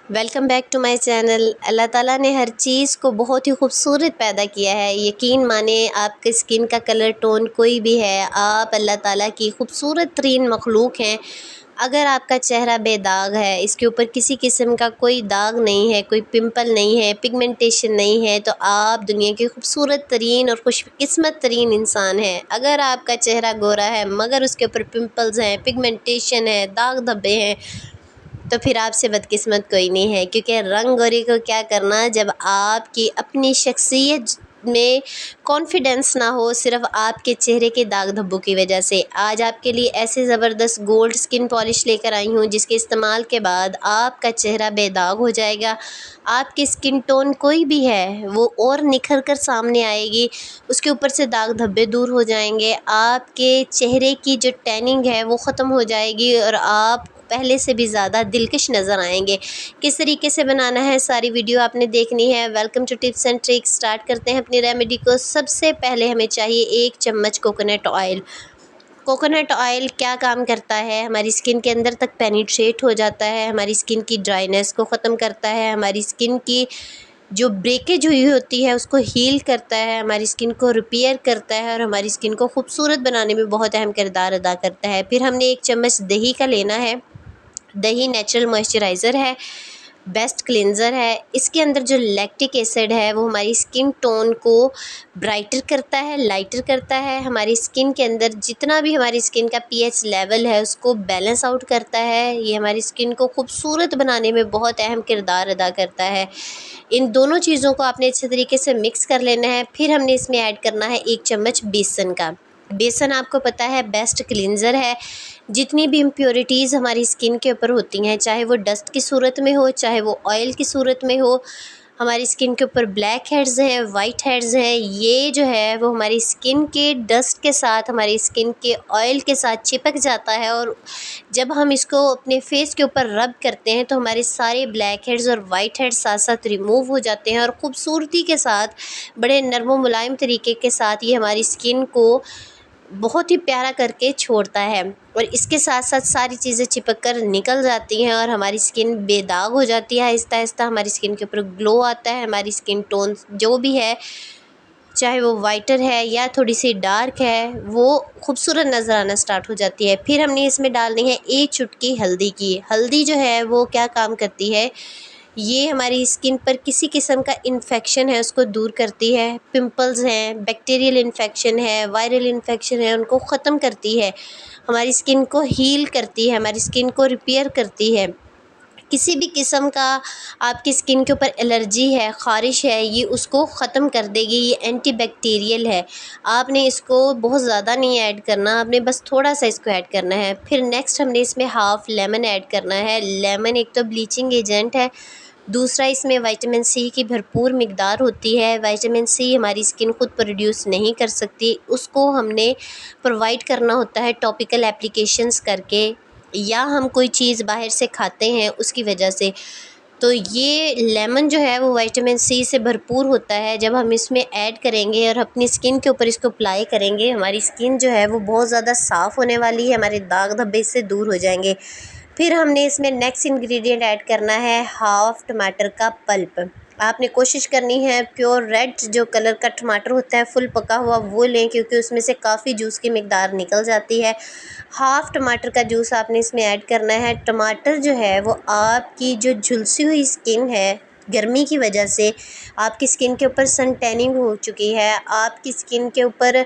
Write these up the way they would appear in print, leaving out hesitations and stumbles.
Welcome back to my channel. अल्लाह ताला ने हर चीज़ को बहुत ही खूबसूरत पैदा किया है। यकीन माने आपके स्किन का कलर टोन कोई भी है, आप अल्लाह ताला की खूबसूरत तरीन मखलूक हैं। अगर आपका चेहरा बेदाग है, इसके ऊपर किसी किस्म का कोई दाग नहीं है, कोई पिंपल नहीं है, पिगमेंटेशन नहीं है, तो आप दुनिया के खूबसूरत तरीन और खुशकिस्मत तरीन इंसान हैं। अगर आपका चेहरा गोरा है मगर उसके ऊपर पिंपल्स हैं, पिगमेंटेशन है, दाग धब्बे हैं, तो फिर आपसे बदकिस्मत कोई नहीं है। क्योंकि रंग गोरी को क्या करना जब आपकी अपनी शख्सियत में कॉन्फिडेंस ना हो, सिर्फ आपके चेहरे के दाग धब्बों की वजह से। आज आपके लिए ऐसे ज़बरदस्त गोल्ड स्किन पॉलिश लेकर आई हूँ जिसके इस्तेमाल के बाद आपका चेहरा बेदाग हो जाएगा। आपकी स्किन टोन कोई भी है वो और निखर कर सामने आएगी, उसके ऊपर से दाग धब्बे दूर हो जाएंगे, आपके चेहरे की जो टैनिंग है वो ख़त्म हो जाएगी और आप पहले से भी ज़्यादा दिलकश नज़र आएंगे। किस तरीके से बनाना है सारी वीडियो आपने देखनी है। Welcome to tips and tricks. Start करते हैं अपनी रेमेडी को। सबसे पहले हमें चाहिए 1 चम्मच कोकोनट ऑयल। कोकोनट ऑयल क्या काम करता है, हमारी स्किन के अंदर तक पेनिट्रेट हो जाता है, हमारी स्किन की ड्राइनेस को ख़त्म करता है, हमारी स्किन की जो ब्रेकेज हुई होती है उसको हील करता है, हमारी स्किन को रिपेयर करता है और हमारी स्किन को खूबसूरत बनाने में बहुत अहम किरदार अदा करता है। फिर हमने 1 चम्मच दही का लेना है। दही नेचुरल मॉइस्चराइज़र है, बेस्ट क्लींजर है। इसके अंदर जो लैक्टिक एसिड है वो हमारी स्किन टोन को ब्राइटर करता है, लाइटर करता है। हमारी स्किन के अंदर जितना भी हमारी स्किन का पीएच लेवल है उसको बैलेंस आउट करता है। ये हमारी स्किन को खूबसूरत बनाने में बहुत अहम किरदार अदा करता है। इन दोनों चीज़ों को आपने अच्छे तरीके से मिक्स कर लेना है। फिर हमने इसमें ऐड करना है 1 चम्मच बेसन का। बेसन आपको पता है बेस्ट क्लींजर है। जितनी भी इम्प्योरिटीज़ हमारी स्किन के ऊपर होती हैं, चाहे वो डस्ट की सूरत में हो, चाहे वो ऑयल की सूरत में हो, हमारी स्किन के ऊपर ब्लैक हेड्स हैं, वाइट हेड्स हैं, ये जो है वो हमारी स्किन के डस्ट के साथ, हमारी स्किन के ऑयल के साथ चिपक जाता है और जब हम इसको अपने फेस के ऊपर रब करते हैं तो हमारे सारे ब्लैक हेड्स और वाइट हेड्स साथ साथ रिमूव हो जाते हैं और ख़ूबसूरती के साथ, बड़े नर्म व मुलायम तरीके के साथ ये हमारी स्किन को बहुत ही प्यारा करके छोड़ता है और इसके साथ साथ सारी चीज़ें चिपक कर निकल जाती हैं और हमारी स्किन बेदाग हो जाती है। आहिस्ता आहिस्ता हमारी स्किन के ऊपर ग्लो आता है। हमारी स्किन टोन जो भी है, चाहे वो वाइटर है या थोड़ी सी डार्क है, वो खूबसूरत नज़र आना स्टार्ट हो जाती है। फिर हमने इसमें डालनी है 1 चुटकी हल्दी की। हल्दी जो है वो क्या काम करती है, ये हमारी स्किन पर किसी किस्म का इन्फेक्शन है उसको दूर करती है। पिंपल्स हैं, बैक्टीरियल इन्फेक्शन है, वायरल इन्फेक्शन है, उनको ख़त्म करती है। हमारी स्किन को हील करती है, हमारी स्किन को रिपेयर करती है। किसी भी किस्म का आपकी स्किन के ऊपर एलर्जी है, ख़ारिश है, ये उसको ख़त्म कर देगी। ये एंटी बैक्टीरियल है। आपने इसको बहुत ज़्यादा नहीं ऐड करना, आपने बस थोड़ा सा इसको ऐड करना है। फिर नेक्स्ट हमने इसमें हाफ़ लेमन ऐड करना है। लेमन एक तो ब्लीचिंग एजेंट है, दूसरा इसमें विटामिन सी की भरपूर मिकदार होती है। विटामिन सी हमारी स्किन खुद प्रोड्यूस नहीं कर सकती, उसको हमने प्रोवाइड करना होता है टॉपिकल एप्लीकेशंस करके, या हम कोई चीज़ बाहर से खाते हैं उसकी वजह से। तो ये लेमन जो है वो विटामिन सी से भरपूर होता है। जब हम इसमें ऐड करेंगे और अपनी स्किन के ऊपर इसको अप्लाई करेंगे, हमारी स्किन जो है वो बहुत ज़्यादा साफ़ होने वाली है, हमारे दाग धब्बे इससे दूर हो जाएंगे। फिर हमने इसमें नेक्स्ट इंग्रेडिएंट ऐड करना है हाफ़ टमाटर का पल्प। आपने कोशिश करनी है प्योर रेड जो कलर का टमाटर होता है फुल पका हुआ वो लें, क्योंकि उसमें से काफ़ी जूस की मिकदार निकल जाती है। हाफ़ टमाटर का जूस आपने इसमें ऐड करना है। टमाटर जो है वो आपकी जो झुलसी हुई स्किन है, गर्मी की वजह से आपकी स्किन के ऊपर सन टैनिंग हो चुकी है, आपकी स्किन के ऊपर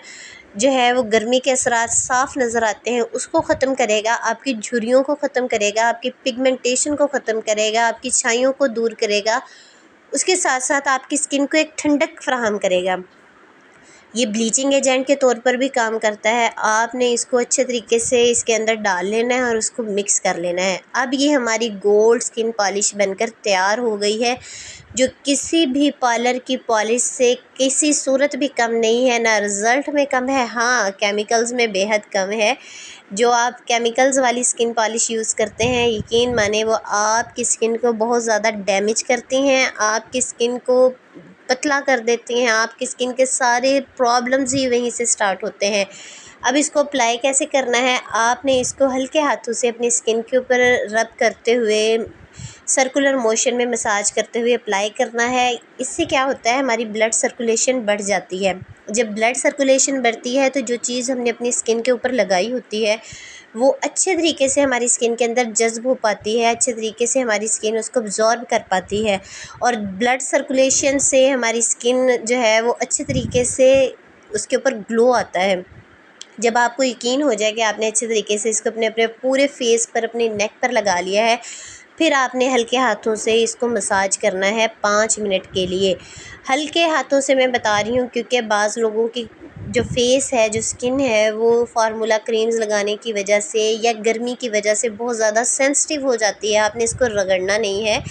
जो है वो गर्मी के असरात साफ़ नज़र आते हैं, उसको ख़त्म करेगा, आपकी झुर्रियों को ख़त्म करेगा, आपकी पिगमेंटेशन को ख़त्म करेगा, आपकी छाइयों को दूर करेगा, उसके साथ साथ आपकी स्किन को एक ठंडक फ़राहम करेगा। ये ब्लीचिंग एजेंट के तौर पर भी काम करता है। आपने इसको अच्छे तरीके से इसके अंदर डाल लेना है और उसको मिक्स कर लेना है। अब ये हमारी गोल्ड स्किन पॉलिश बनकर तैयार हो गई है, जो किसी भी पार्लर की पॉलिश से किसी सूरत भी कम नहीं है, ना रिज़ल्ट में कम है, हाँ केमिकल्स में बेहद कम है। जो आप केमिकल्स वाली स्किन पॉलिश यूज़ करते हैं, यकीन माने वो आपकी स्किन को बहुत ज़्यादा डैमेज करती हैं, आपकी स्किन को पतला कर देती हैं, आपकी स्किन के सारे प्रॉब्लम्स ही वहीं से स्टार्ट होते हैं। अब इसको अप्लाई कैसे करना है, आपने इसको हल्के हाथों से अपनी स्किन के ऊपर रब करते हुए सर्कुलर मोशन में मसाज करते हुए अप्लाई करना है। इससे क्या होता है, हमारी ब्लड सर्कुलेशन बढ़ जाती है। जब ब्लड सर्कुलेशन बढ़ती है तो जो चीज़ हमने अपनी स्किन के ऊपर लगाई होती है वो अच्छे तरीके से हमारी स्किन के अंदर जज़्ब हो पाती है, अच्छे तरीके से हमारी स्किन उसको अब्ज़ॉर्ब कर पाती है और ब्लड सर्कुलेशन से हमारी स्किन जो है वो अच्छे तरीके से उसके ऊपर ग्लो आता है। जब आपको यकीन हो जाए कि आपने अच्छे तरीके से इसको अपने अपने पूरे फेस पर, अपने नेक पर लगा लिया है, फिर आपने हल्के हाथों से इसको मसाज करना है 5 मिनट के लिए। हल्के हाथों से मैं बता रही हूँ क्योंकि बाज़ लोगों की जो फेस है, जो स्किन है, वो फार्मूला क्रीम्स लगाने की वजह से या गर्मी की वजह से बहुत ज़्यादा सेंसिटिव हो जाती है। आपने इसको रगड़ना नहीं है,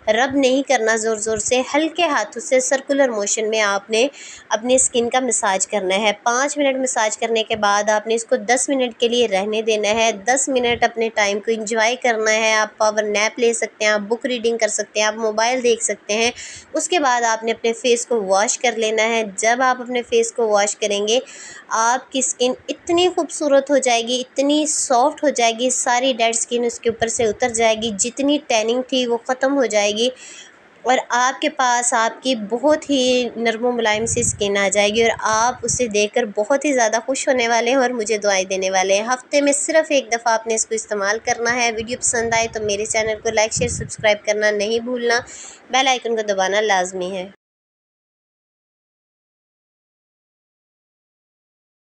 रब नहीं करना ज़ोर ज़ोर से, हल्के हाथों से सर्कुलर मोशन में आपने अपनी स्किन का मसाज करना है। 5 मिनट मसाज करने के बाद आपने इसको 10 मिनट के लिए रहने देना है। 10 मिनट अपने टाइम को एंजॉय करना है। आप पावर नैप ले सकते हैं, आप बुक रीडिंग कर सकते हैं, आप मोबाइल देख सकते हैं। उसके बाद आपने अपने फेस को वॉश कर लेना है। जब आप अपने फेस को वॉश करेंगे, आपकी स्किन इतनी खूबसूरत हो जाएगी, इतनी सॉफ्ट हो जाएगी, सारी डेड स्किन उसके ऊपर से उतर जाएगी, जितनी टैनिंग थी वो ख़त्म हो जाएगी और आपके पास आपकी बहुत ही नर्म मुलायम सी स्किन आ जाएगी और आप उसे देखकर बहुत ही ज़्यादा खुश होने वाले हैं और मुझे दुआएं देने वाले हैं। हफ्ते में सिर्फ एक दफ़ा आपने इसको इस्तेमाल करना है। वीडियो पसंद आए तो मेरे चैनल को लाइक शेयर सब्सक्राइब करना नहीं भूलना, बेल आइकन को दबाना लाजमी है।